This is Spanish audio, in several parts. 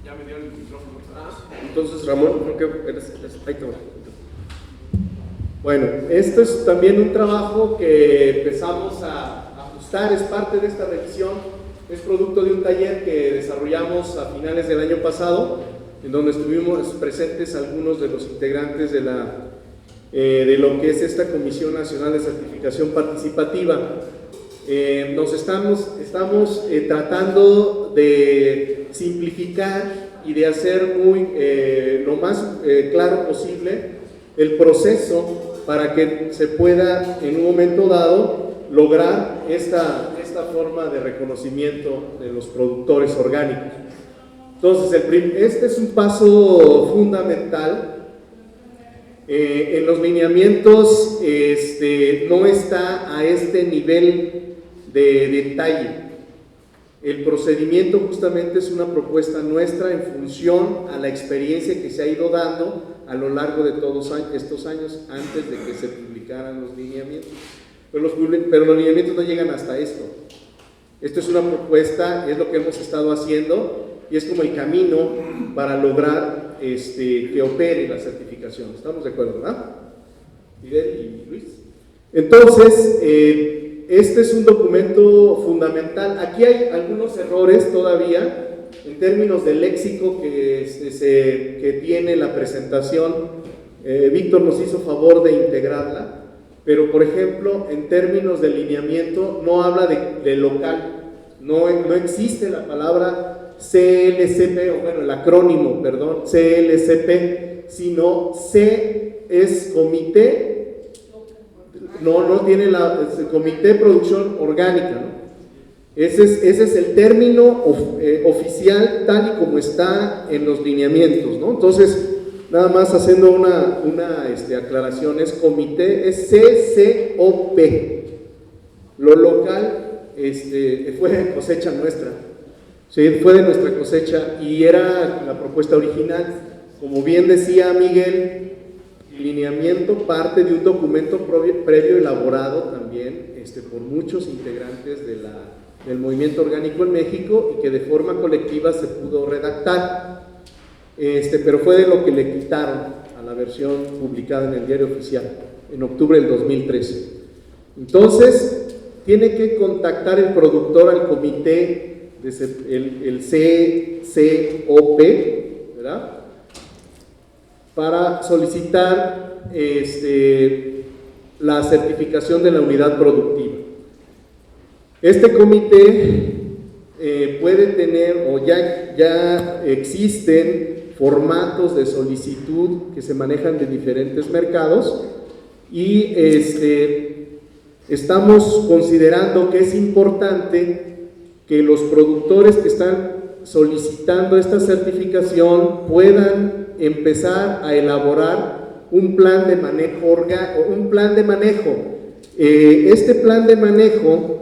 Ya me dieron el micrófono. Entonces, Ramón, creo que ahí te va. Bueno, esto es también un trabajo que empezamos a ajustar, es parte de esta revisión, es producto de un taller que desarrollamos a finales del año pasado, en donde estuvimos presentes algunos de los integrantes de lo que es esta Comisión Nacional de Certificación Participativa. Nos estamos tratando de simplificar y de hacer lo más claro posible el proceso para que se pueda en un momento dado lograr esta forma de reconocimiento de los productores orgánicos. Entonces, este es un paso fundamental. En los lineamientos no está a este nivel de detalle. El procedimiento justamente es una propuesta nuestra en función a la experiencia que se ha ido dando a lo largo de todos estos años antes de que se publicaran los lineamientos. Pero los lineamientos no llegan hasta esto. Esto es una propuesta, es lo que hemos estado haciendo y es como el camino para lograr que opere la certificación. ¿Estamos de acuerdo, verdad? Fidel y Luis. Entonces, este es un documento fundamental. Aquí hay algunos errores todavía en términos del léxico que tiene la presentación. Víctor nos hizo favor de integrarla, pero por ejemplo, en términos de lineamiento no habla de local, no existe la palabra CLCP, o bueno, el acrónimo, perdón, CLCP, sino C es comité, no tiene el comité de producción orgánica, ¿no? Ese es el término oficial tal y como está en los lineamientos, ¿no? Entonces, nada más haciendo una aclaración, es comité, es CCOP. Lo local fue cosecha nuestra, ¿sí? Fue de nuestra cosecha y era la propuesta original. Como bien decía Miguel, el lineamiento parte de un documento previo elaborado también por muchos integrantes del movimiento orgánico en México y que de forma colectiva se pudo redactar, pero fue de lo que le quitaron a la versión publicada en el Diario Oficial en octubre del 2013. Entonces, tiene que contactar el productor al comité, el CCOP, ¿verdad?, para solicitar la certificación de la unidad productiva. Este comité puede tener, o ya existen formatos de solicitud que se manejan de diferentes mercados y estamos considerando que es importante que los productores que están solicitando esta certificación puedan empezar a elaborar un plan de manejo. Este plan de manejo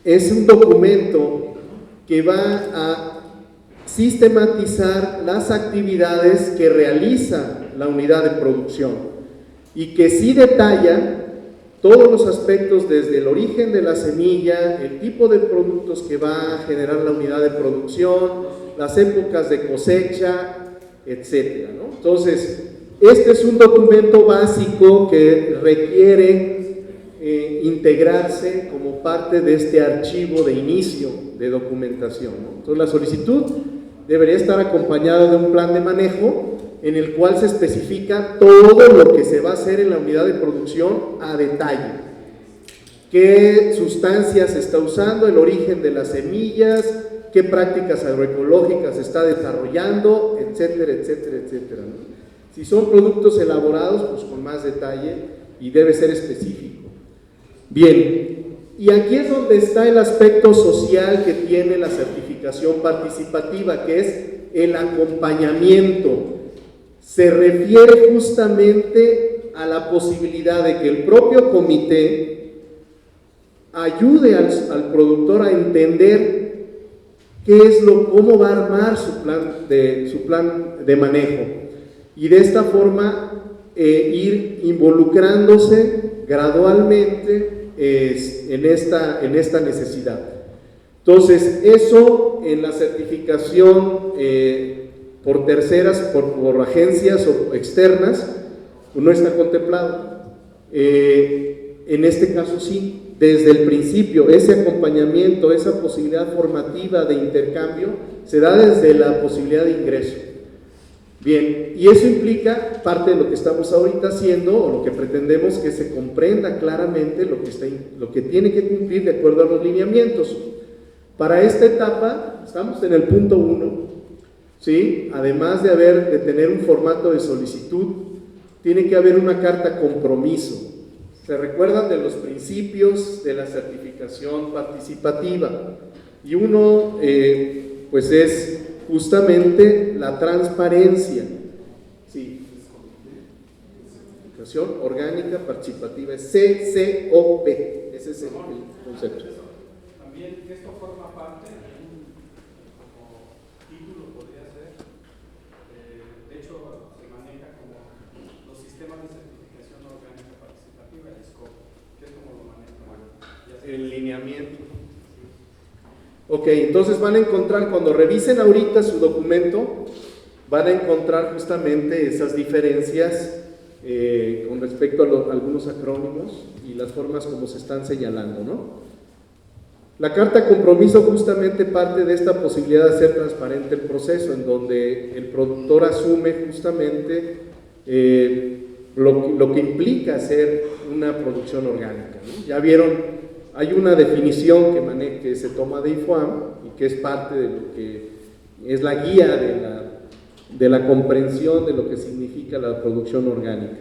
es un documento que va a sistematizar las actividades que realiza la unidad de producción y que sí detalla todos los aspectos desde el origen de la semilla, el tipo de productos que va a generar la unidad de producción, las épocas de cosecha, etcétera, ¿no? Entonces, este es un documento básico que requiere integrarse como parte de este archivo de inicio de documentación, ¿no? Entonces, la solicitud debería estar acompañada de un plan de manejo en el cual se especifica todo lo que se va a hacer en la unidad de producción a detalle. ¿Qué sustancias se está usando? El origen de las semillas, qué prácticas agroecológicas se está desarrollando, etcétera, etcétera, etcétera, ¿no? Si son productos elaborados, pues con más detalle y debe ser específico. Bien, y aquí es donde está el aspecto social que tiene la certificación participativa, que es el acompañamiento. Se refiere justamente a la posibilidad de que el propio comité ayude al productor a entender cómo va a armar su plan de manejo y de esta forma ir involucrándose gradualmente en esta necesidad. Entonces, eso en la certificación por terceras, por agencias o externas, pues no está contemplado. En este caso sí, desde el principio, ese acompañamiento, esa posibilidad formativa de intercambio, se da desde la posibilidad de ingreso. Bien, y eso implica parte de lo que estamos ahorita haciendo, o lo que pretendemos, que se comprenda claramente lo que tiene que cumplir de acuerdo a los lineamientos. Para esta etapa, estamos en el punto 1, ¿sí? Además de tener un formato de solicitud, tiene que haber una carta compromiso. ¿Se recuerdan de los principios de la certificación participativa? Y uno, pues es justamente la transparencia. Sí. Certificación orgánica participativa, es CCOP, ese es el concepto. También esto forma parte de como título, podría ser, de hecho se maneja como los sistemas de certificación orgánica participativa, el SCOP, que es como lo maneja. El lineamiento. Ok, entonces van a encontrar, cuando revisen ahorita su documento, van a encontrar justamente esas diferencias con respecto a algunos acrónimos y las formas como se están señalando, ¿no? La carta compromiso justamente parte de esta posibilidad de hacer transparente el proceso, en donde el productor asume justamente lo que implica hacer una producción orgánica, ¿no? Ya vieron, hay una definición que se toma de IFOAM y que es parte de lo que es la guía de la comprensión de lo que significa la producción orgánica.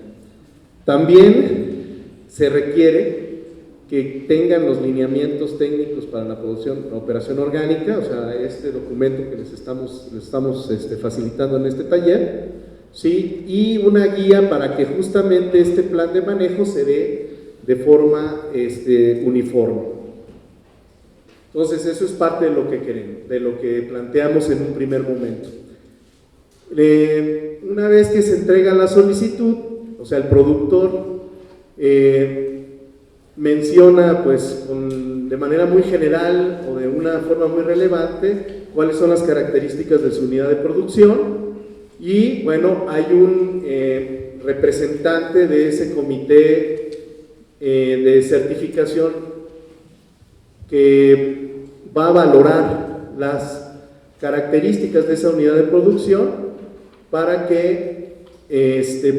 También se requiere que tengan los lineamientos técnicos para la operación orgánica, o sea, este documento que les estamos facilitando en este taller, ¿sí? Y una guía para que justamente este plan de manejo se dé de forma uniforme. Entonces, eso es parte de lo que queremos, de lo que planteamos en un primer momento. Una vez que se entrega la solicitud, o sea, el productor menciona pues de manera muy general o de una forma muy relevante cuáles son las características de su unidad de producción, y bueno, hay un representante de ese comité de certificación que va a valorar las características de esa unidad de producción para que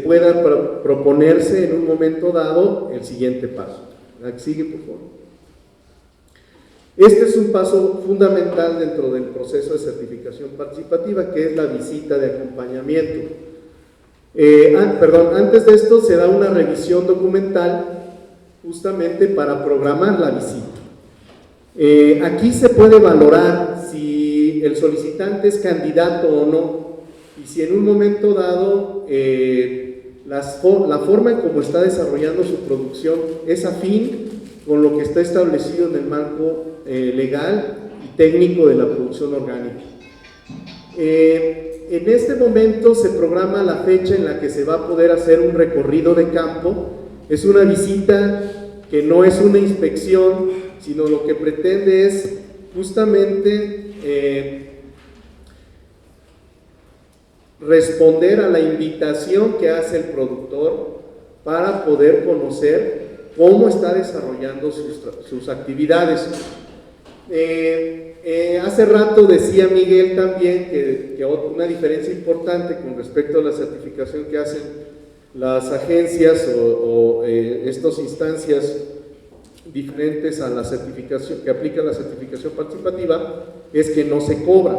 pueda proponerse en un momento dado el siguiente paso. Sigue, por favor. Este es un paso fundamental dentro del proceso de certificación participativa, que es la visita de acompañamiento. Antes de esto se da una revisión documental justamente para programar la visita. Aquí se puede valorar si el solicitante es candidato o no, y si en un momento dado la forma en cómo está desarrollando su producción es afín con lo que está establecido en el marco legal y técnico de la producción orgánica. En este momento se programa la fecha en la que se va a poder hacer un recorrido de campo. Es una visita que no es una inspección, sino lo que pretende es justamente responder a la invitación que hace el productor para poder conocer cómo está desarrollando sus actividades. Hace rato decía Miguel también que una diferencia importante con respecto a la certificación que hacen las agencias o estas instancias diferentes a la certificación que aplica la certificación participativa es que no se cobra.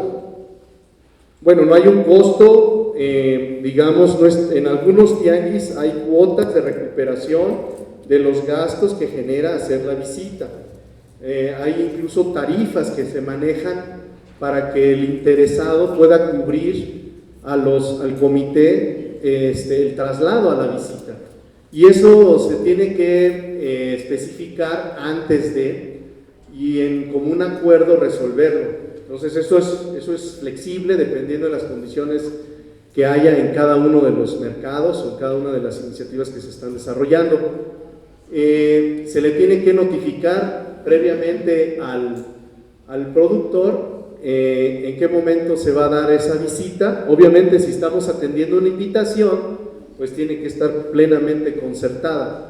Bueno, no hay un costo, digamos, en algunos tianguis hay cuotas de recuperación de los gastos que genera hacer la visita. Hay incluso tarifas que se manejan para que el interesado pueda cubrir al comité el traslado a la visita, y eso se tiene que especificar antes y en común acuerdo resolverlo. Entonces eso es flexible dependiendo de las condiciones que haya en cada uno de los mercados o en cada una de las iniciativas que se están desarrollando. Se le tiene que notificar previamente al productor en qué momento se va a dar esa visita. Obviamente, si estamos atendiendo una invitación, pues tiene que estar plenamente concertada.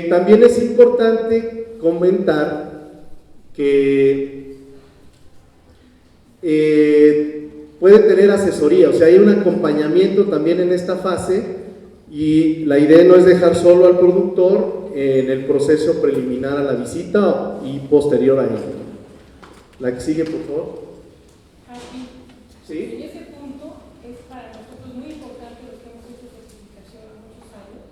También es importante comentar que puede tener asesoría, o sea, hay un acompañamiento también en esta fase, y la idea no es dejar solo al productor en el proceso preliminar a la visita y posterior a ello. La que sigue, por favor. Aquí, ¿Sí? en ese punto es para nosotros muy importante, los que hemos hecho certificación hace muchos años.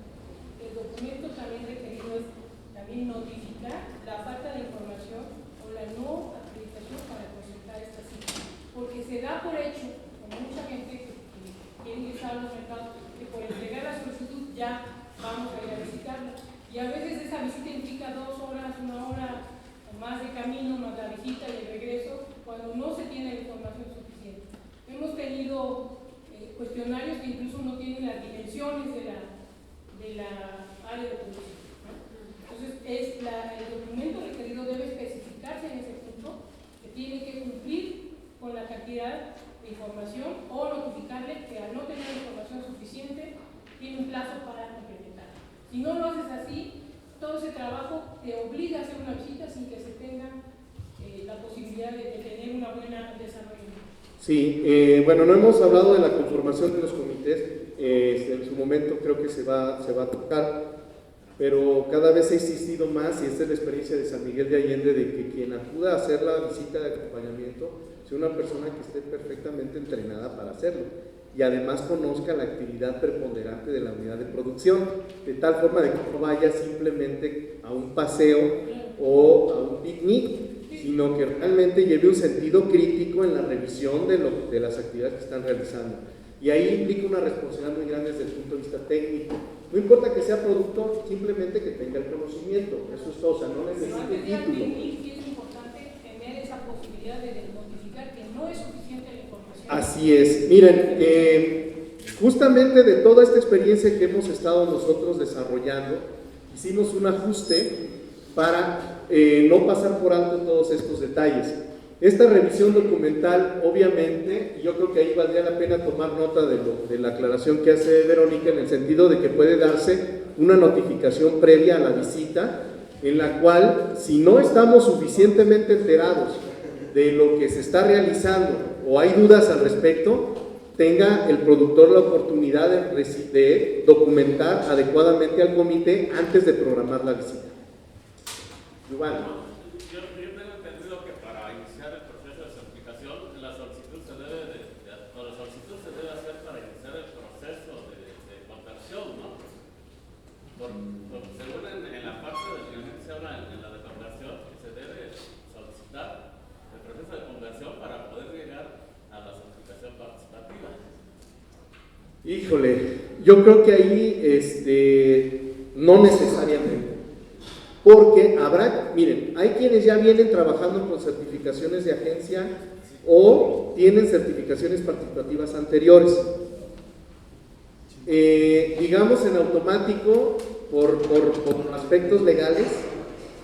El documento también requerido es también notificar la falta de información o la no acreditación para presentar esta cita, porque se da por hecho, como mucha gente que quiere ingresar a los mercados, que por entregar la solicitud ya vamos a ir a visitarla, y a veces esa visita implica 2 horas, 1 hora más de camino, más la visita y el regreso, cuando no se tiene la información suficiente. Hemos tenido cuestionarios que incluso no tienen las dimensiones de la área de producción, ¿no? Entonces, el documento requerido debe especificarse en ese punto, que tiene que cumplir con la cantidad de información o notificarle que al no tener información suficiente, tiene un plazo para complementar. Si no lo haces así, todo ese trabajo te obliga a hacer una visita sin que se tenga la posibilidad de tener una buena desarrollo. Sí, bueno, no hemos hablado de la conformación de los comités, en su momento creo que se va a tocar, pero cada vez ha insistido más, y esta es la experiencia de San Miguel de Allende, de que quien acuda a hacer la visita de acompañamiento sea una persona que esté perfectamente entrenada para hacerlo, y además conozca la actividad preponderante de la unidad de producción, de tal forma de que no vaya simplemente a un paseo o a un picnic, sino que realmente lleve un sentido crítico en la revisión de las actividades que están realizando. Y ahí implica una responsabilidad muy grande desde el punto de vista técnico. No importa que sea productor, simplemente que tenga el conocimiento, eso es todo, o sea, no necesite título. Sí es importante tener esa posibilidad de notificar que no es suficiente la información. Así es. Miren, justamente de toda esta experiencia que hemos estado nosotros desarrollando, hicimos un ajuste para no pasar por alto todos estos detalles. Esta revisión documental, obviamente, yo creo que ahí valdría la pena tomar nota de la aclaración que hace Verónica, en el sentido de que puede darse una notificación previa a la visita, en la cual, si no estamos suficientemente enterados de lo que se está realizando o hay dudas al respecto, tenga el productor la oportunidad de documentar adecuadamente al comité antes de programar la visita. Igual. Yo tengo entendido que para iniciar el proceso de certificación, la solicitud se debe hacer para iniciar el proceso de conversión, ¿no? Según en la parte de que se habla en la de conversión, se debe solicitar el proceso de conversión para poder llegar a la certificación participativa. Híjole, yo creo que ahí no necesariamente. Porque miren, hay quienes ya vienen trabajando con certificaciones de agencia o tienen certificaciones participativas anteriores. Digamos en automático, por aspectos legales,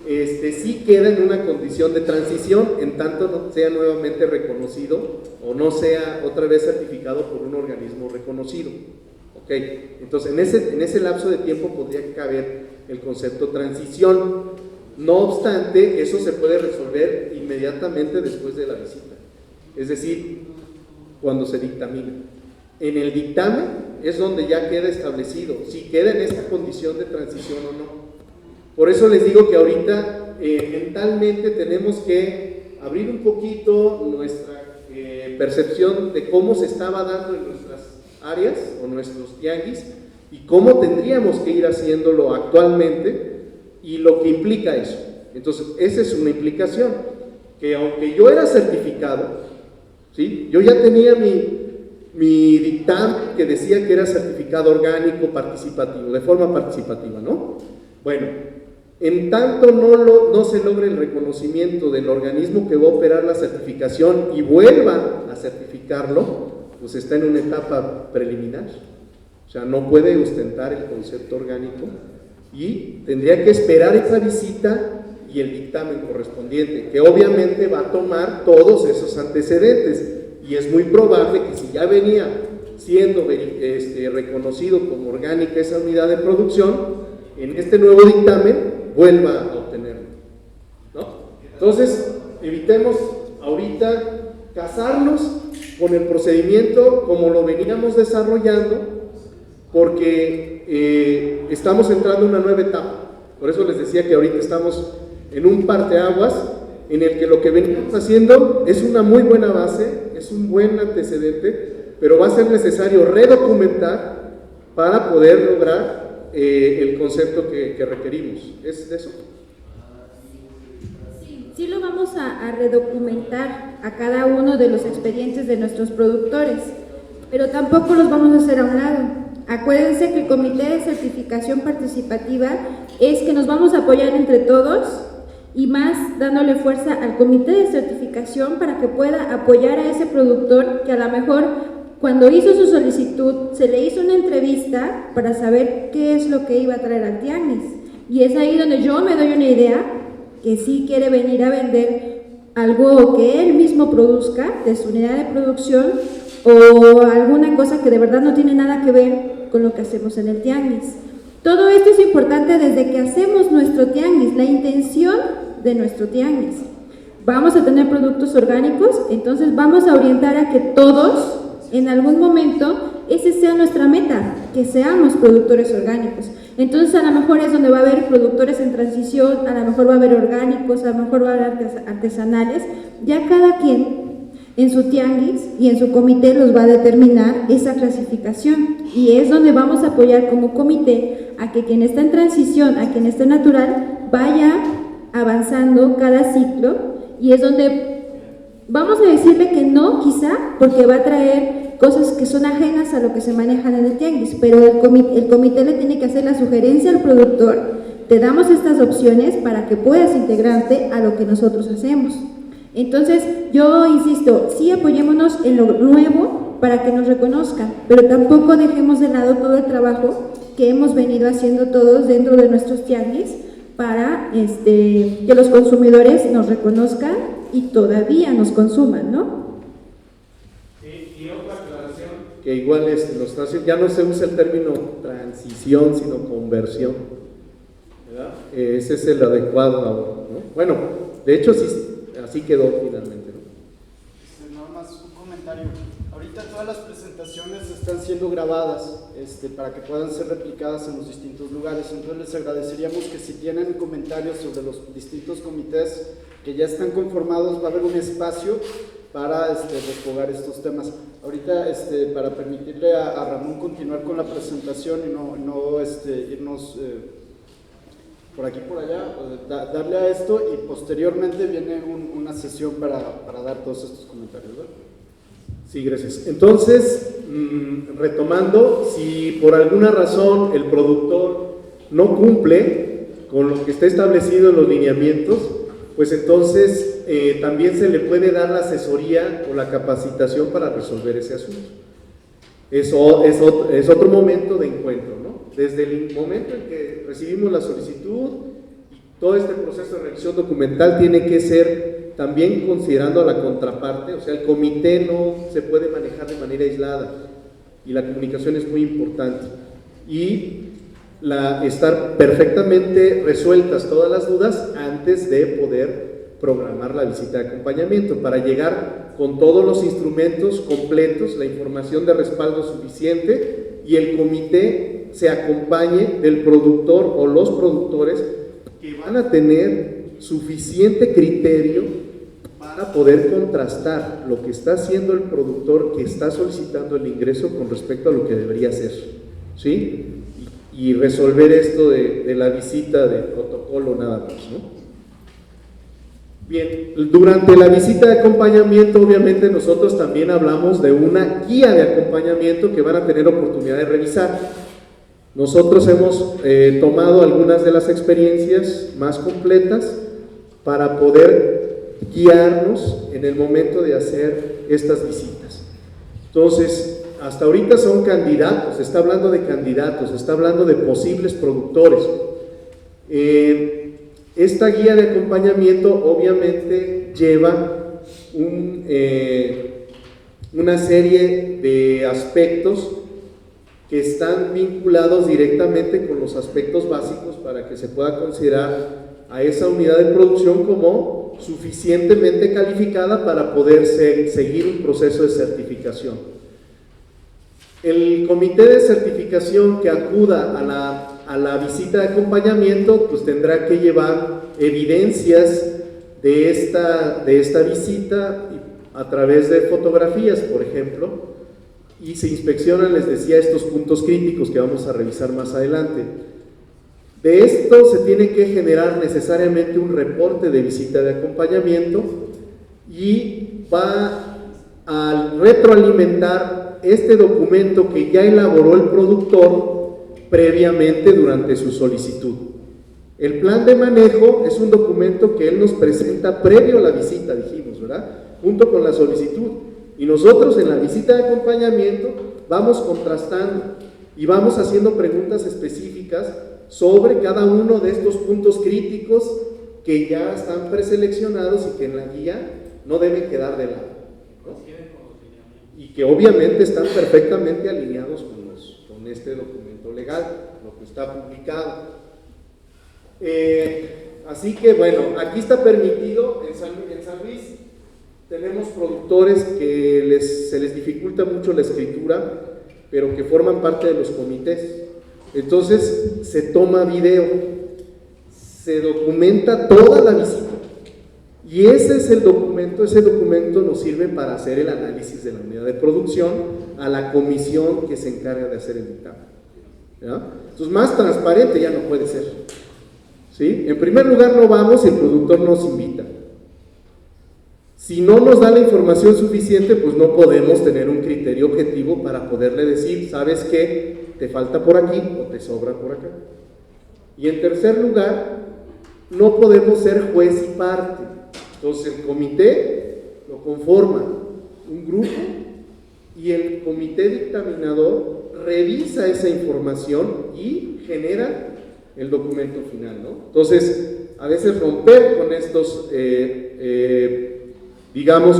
sí queda en una condición de transición, en tanto no sea nuevamente reconocido o no sea otra vez certificado por un organismo reconocido. ¿Ok? Entonces, en ese lapso de tiempo podría caber el concepto transición. No obstante, eso se puede resolver inmediatamente después de la visita, es decir, cuando se dictamina. En el dictamen es donde ya queda establecido si queda en esta condición de transición o no. Por eso les digo que ahorita mentalmente tenemos que abrir un poquito nuestra percepción de cómo se estaba dando en nuestras áreas o nuestros tianguis y cómo tendríamos que ir haciéndolo actualmente y lo que implica eso. Entonces, esa es una implicación, que aunque yo era certificado, ¿sí? Yo ya tenía mi dictamen que decía que era certificado orgánico participativo, de forma participativa, ¿no? Bueno, en tanto no se logre el reconocimiento del organismo que va a operar la certificación y vuelva a certificarlo, pues está en una etapa preliminar. O sea, no puede ostentar el concepto orgánico y tendría que esperar esa visita y el dictamen correspondiente, que obviamente va a tomar todos esos antecedentes, y es muy probable que si ya venía siendo reconocido como orgánica esa unidad de producción, en este nuevo dictamen vuelva a obtenerlo, ¿no? Entonces, evitemos ahorita casarnos con el procedimiento como lo veníamos desarrollando, porque estamos entrando en una nueva etapa. Por eso les decía que ahorita estamos en un parteaguas en el que lo que venimos haciendo es una muy buena base, es un buen antecedente, pero va a ser necesario redocumentar para poder lograr el concepto que requerimos. ¿Es eso? Sí lo vamos a redocumentar a cada uno de los expedientes de nuestros productores, pero tampoco los vamos a hacer a un lado. Acuérdense que el Comité de Certificación Participativa es que nos vamos a apoyar entre todos, y más dándole fuerza al Comité de Certificación para que pueda apoyar a ese productor que a lo mejor cuando hizo su solicitud se le hizo una entrevista para saber qué es lo que iba a traer al tianguis, y es ahí donde yo me doy una idea que sí quiere venir a vender algo que él mismo produzca de su unidad de producción, o alguna cosa que de verdad no tiene nada que ver con lo que hacemos en el tianguis. Todo esto es importante desde que hacemos nuestro tianguis, la intención de nuestro tianguis. Vamos a tener productos orgánicos, entonces vamos a orientar a que todos, en algún momento, ese sea nuestra meta, que seamos productores orgánicos. Entonces a lo mejor es donde va a haber productores en transición, a lo mejor va a haber orgánicos, a lo mejor va a haber artesanales, ya cada quien en su tianguis y en su comité los va a determinar esa clasificación, y es donde vamos a apoyar como comité a que quien está en transición, a quien esté natural, vaya avanzando cada ciclo, y es donde vamos a decirle que no, quizá, porque va a traer cosas que son ajenas a lo que se manejan en el tianguis, pero el comité le tiene que hacer la sugerencia al productor: te damos estas opciones para que puedas integrarte a lo que nosotros hacemos. Entonces, yo insisto, sí apoyémonos en lo nuevo para que nos reconozcan, pero tampoco dejemos de lado todo el trabajo que hemos venido haciendo todos dentro de nuestros tianguis para que los consumidores nos reconozcan y todavía nos consuman, ¿no? Y otra aclaración, que igual ya no se usa el término transición, sino conversión, ¿verdad? Ese es el adecuado ahora, ¿no? Bueno, de hecho sí, así quedó finalmente, ¿no? Nada más un comentario. Ahorita todas las presentaciones están siendo grabadas para que puedan ser replicadas en los distintos lugares. Entonces les agradeceríamos que si tienen comentarios sobre los distintos comités que ya están conformados, va a haber un espacio para desfogar estos temas. Ahorita, para permitirle a Ramón continuar con la presentación y no irnos por aquí por allá, darle a esto, y posteriormente viene una sesión para dar todos estos comentarios, ¿verdad? Sí, gracias. Entonces, retomando, si por alguna razón el productor no cumple con lo que está establecido en los lineamientos, pues entonces también se le puede dar la asesoría o la capacitación para resolver ese asunto. Eso es otro momento de encuentro, ¿no? Desde el momento en que recibimos la solicitud, todo este proceso de revisión documental tiene que ser también considerando a la contraparte, o sea, el comité no se puede manejar de manera aislada y la comunicación es muy importante, y estar perfectamente resueltas todas las dudas antes de poder programar la visita de acompañamiento, para llegar con todos los instrumentos completos, la información de respaldo suficiente, y el comité se acompañe del productor o los productores que van a tener suficiente criterio para poder contrastar lo que está haciendo el productor que está solicitando el ingreso con respecto a lo que debería hacer, ¿sí? Y resolver esto de la visita de protocolo nada más, ¿no? Bien, durante la visita de acompañamiento, obviamente nosotros también hablamos de una guía de acompañamiento que van a tener oportunidad de revisar. Nosotros hemos tomado algunas de las experiencias más completas para poder guiarnos en el momento de hacer estas visitas. Entonces, hasta ahorita son candidatos, se está hablando de candidatos, se está hablando de posibles productores. Esta guía de acompañamiento obviamente lleva una serie de aspectos que están vinculados directamente con los aspectos básicos para que se pueda considerar a esa unidad de producción como suficientemente calificada para poder seguir un proceso de certificación. El comité de certificación que acuda a la visita de acompañamiento pues tendrá que llevar evidencias de esta visita a través de fotografías, por ejemplo, y se inspeccionan, les decía, estos puntos críticos que vamos a revisar más adelante. De esto se tiene que generar necesariamente un reporte de visita de acompañamiento y va a retroalimentar este documento que ya elaboró el productor previamente durante su solicitud. El plan de manejo es un documento que él nos presenta previo a la visita, dijimos, ¿verdad? Junto con la solicitud. Y nosotros en la visita de acompañamiento vamos contrastando y vamos haciendo preguntas específicas sobre cada uno de estos puntos críticos que ya están preseleccionados y que en la guía no deben quedar de lado, ¿no? Y que obviamente están perfectamente alineados con este documento legal, lo que está publicado. Así que bueno, aquí está permitido, en San Luis tenemos productores que se les dificulta mucho la escritura, pero que forman parte de los comités. Entonces se toma video, se documenta toda la visita y ese es el documento, ese documento nos sirve para hacer el análisis de la unidad de producción a la comisión que se encarga de hacer el dictamen, ¿ya? Entonces más transparente ya no puede ser, ¿sí? En primer lugar no vamos y el productor nos invita. Si no nos da la información suficiente, pues no podemos tener un criterio objetivo para poderle decir, ¿sabes qué? Te falta por aquí o te sobra por acá. Y en tercer lugar, no podemos ser juez y parte. Entonces el comité lo conforma un grupo y el comité dictaminador revisa esa información y genera el documento final, ¿no? Entonces, a veces romper con estos, digamos,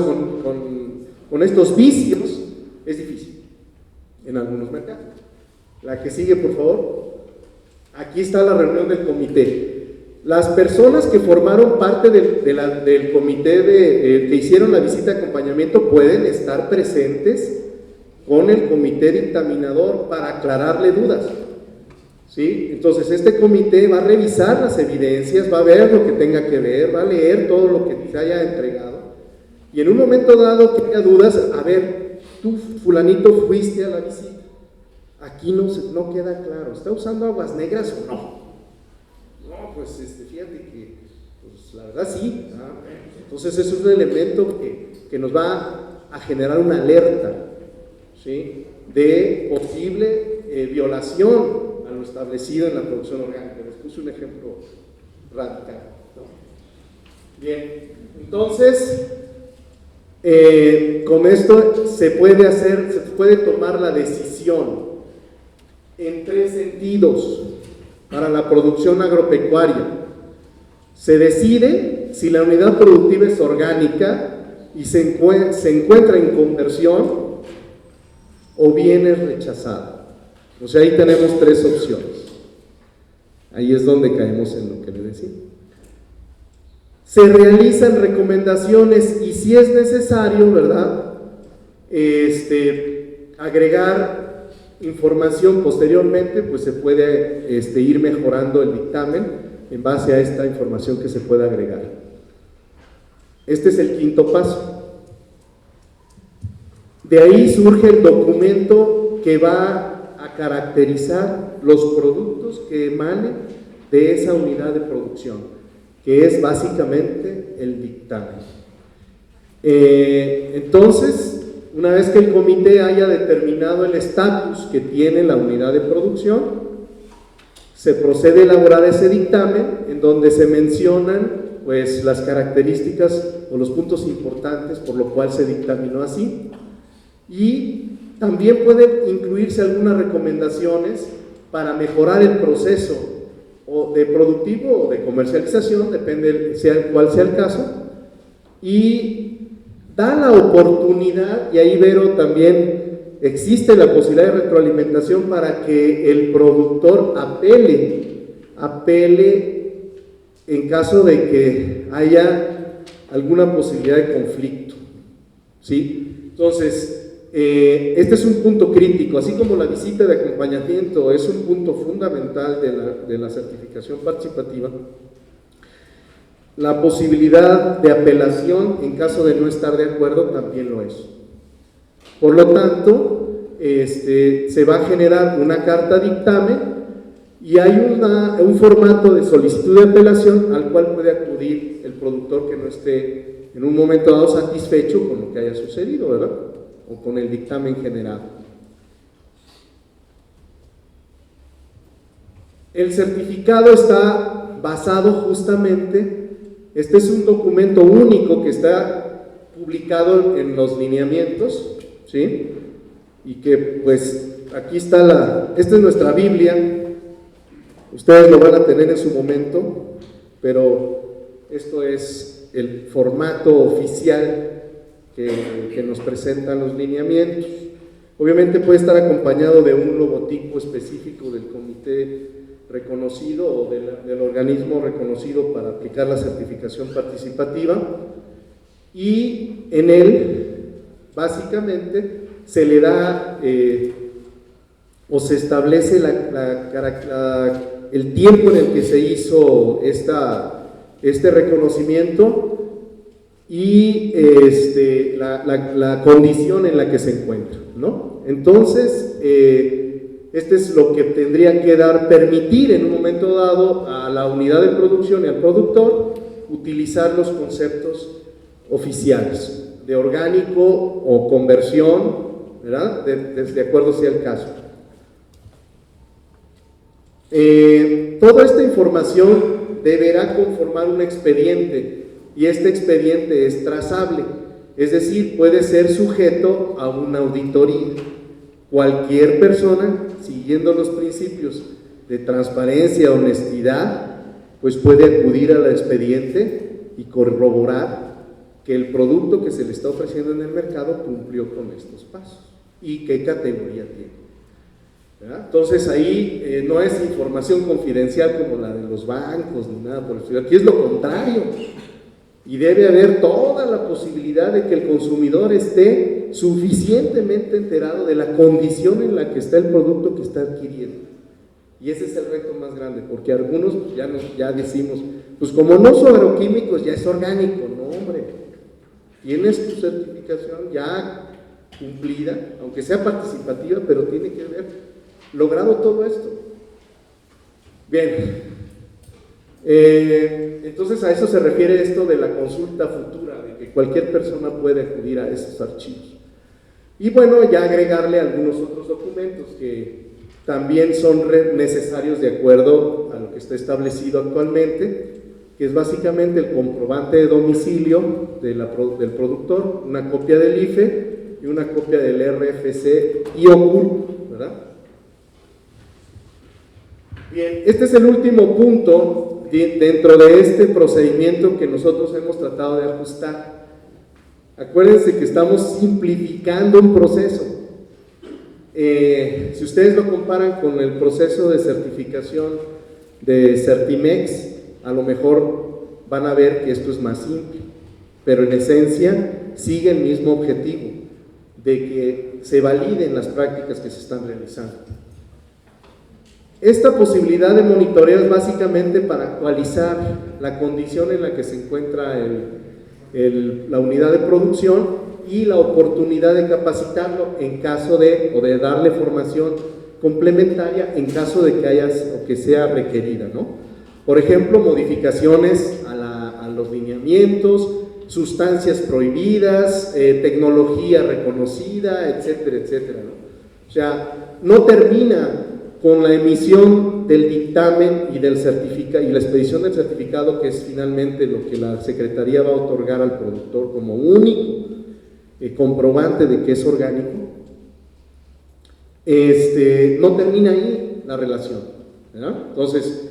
con estos vicios es difícil en algunos mercados. La que sigue, por favor. Aquí está la reunión del comité. Las personas que formaron parte del comité que hicieron la visita de acompañamiento pueden estar presentes con el comité dictaminador para aclararle dudas, ¿sí? Entonces este comité va a revisar las evidencias, va a ver lo que tenga que ver, va a leer todo lo que se haya entregado y en un momento dado que haya dudas, a ver, tú fulanito fuiste a la visita, aquí no queda claro, ¿está usando aguas negras o no? No, pues fíjate que pues, la verdad sí, ¿no? Entonces eso es un elemento que nos va a generar una alerta, ¿sí? De posible violación a lo establecido en la producción orgánica. Les puse un ejemplo radical, ¿no? Bien, entonces con esto se puede tomar la decisión en tres sentidos para la producción agropecuaria. Se decide si la unidad productiva es orgánica y se encuentra en conversión o bien es rechazada. O sea, ahí tenemos tres opciones. Ahí es donde caemos en lo que le decía. Se realizan recomendaciones y si es necesario, ¿verdad? Agregar información posteriormente, pues se puede ir mejorando el dictamen en base a esta información que se puede agregar. Este es el quinto paso. De ahí surge el documento que va a caracterizar los productos que emanen de esa unidad de producción, que es básicamente el dictamen. Entonces, una vez que el comité haya determinado el estatus que tiene la unidad de producción, se procede a elaborar ese dictamen en donde se mencionan pues las características o los puntos importantes por lo cual se dictaminó así, y también pueden incluirse algunas recomendaciones para mejorar el proceso o de productivo o de comercialización, depende cuál sea el caso, y da la oportunidad, y ahí Vero también existe la posibilidad de retroalimentación para que el productor apele en caso de que haya alguna posibilidad de conflicto, ¿sí? Entonces, este es un punto crítico, así como la visita de acompañamiento es un punto fundamental de la certificación participativa. La posibilidad de apelación en caso de no estar de acuerdo también lo es. Por lo tanto, se va a generar una carta dictamen y hay un formato de solicitud de apelación al cual puede acudir el productor que no esté en un momento dado satisfecho con lo que haya sucedido, ¿verdad? O con el dictamen generado. El certificado está basado justamente, este es un documento único que está publicado en los lineamientos, ¿sí? Y que pues aquí está esta es nuestra Biblia, ustedes lo van a tener en su momento, pero esto es el formato oficial que nos presentan los lineamientos. Obviamente puede estar acompañado de un logotipo específico del comité reconocido o del organismo reconocido para aplicar la certificación participativa, y en él básicamente se le da o se establece el tiempo en el que se hizo este reconocimiento y la condición en la que se encuentra, ¿no? Entonces, este es lo que tendría que permitir en un momento dado a la unidad de producción y al productor utilizar los conceptos oficiales de orgánico o conversión, ¿verdad? De acuerdo sea el caso. Toda esta información deberá conformar un expediente, y este expediente es trazable, es decir, puede ser sujeto a una auditoría. Cualquier persona, siguiendo los principios de transparencia, honestidad, pues puede acudir al expediente y corroborar que el producto que se le está ofreciendo en el mercado cumplió con estos pasos y qué categoría tiene, ¿verdad? Entonces ahí no es información confidencial como la de los bancos ni nada por el estilo, aquí es lo contrario. Y debe haber toda la posibilidad de que el consumidor esté suficientemente enterado de la condición en la que está el producto que está adquiriendo. Y ese es el reto más grande, porque algunos pues, ya decimos, pues como no son agroquímicos, ya es orgánico. No, hombre, tienes tu certificación ya cumplida, aunque sea participativa, pero tiene que haber logrado todo esto. Bien. Entonces a eso se refiere esto de la consulta futura, de que cualquier persona puede acudir a esos archivos. Y bueno, ya agregarle algunos otros documentos que también son necesarios de acuerdo a lo que está establecido actualmente, que es básicamente el comprobante de domicilio del productor, una copia del IFE y una copia del RFC y OCURP, ¿verdad? Bien, este es el último punto dentro de este procedimiento que nosotros hemos tratado de ajustar. Acuérdense que estamos simplificando un proceso. Si ustedes lo comparan con el proceso de certificación de Certimex, a lo mejor van a ver que esto es más simple, pero en esencia sigue el mismo objetivo, de que se validen las prácticas que se están realizando. Esta posibilidad de monitoreo es básicamente para actualizar la condición en la que se encuentra la unidad de producción y la oportunidad de capacitarlo en caso de, o de darle formación complementaria en caso de que haya o que sea requerida, ¿no? Por ejemplo, modificaciones a los lineamientos, sustancias prohibidas, tecnología reconocida, etcétera, etcétera, ¿no? O sea, no termina con la emisión del dictamen y la expedición del certificado, que es finalmente lo que la Secretaría va a otorgar al productor como único comprobante de que es orgánico. No termina ahí la relación, ¿verdad? Entonces,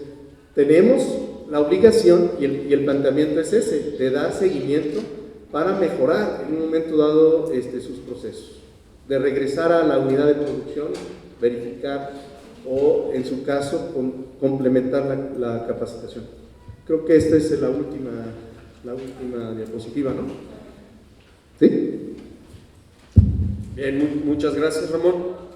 tenemos la obligación y el planteamiento es ese, de dar seguimiento para mejorar en un momento dado sus procesos, de regresar a la unidad de producción, verificar o en su caso complementar la capacitación. Creo que esta es la última diapositiva, ¿no? ¿Sí? Bien, muchas gracias, Ramón.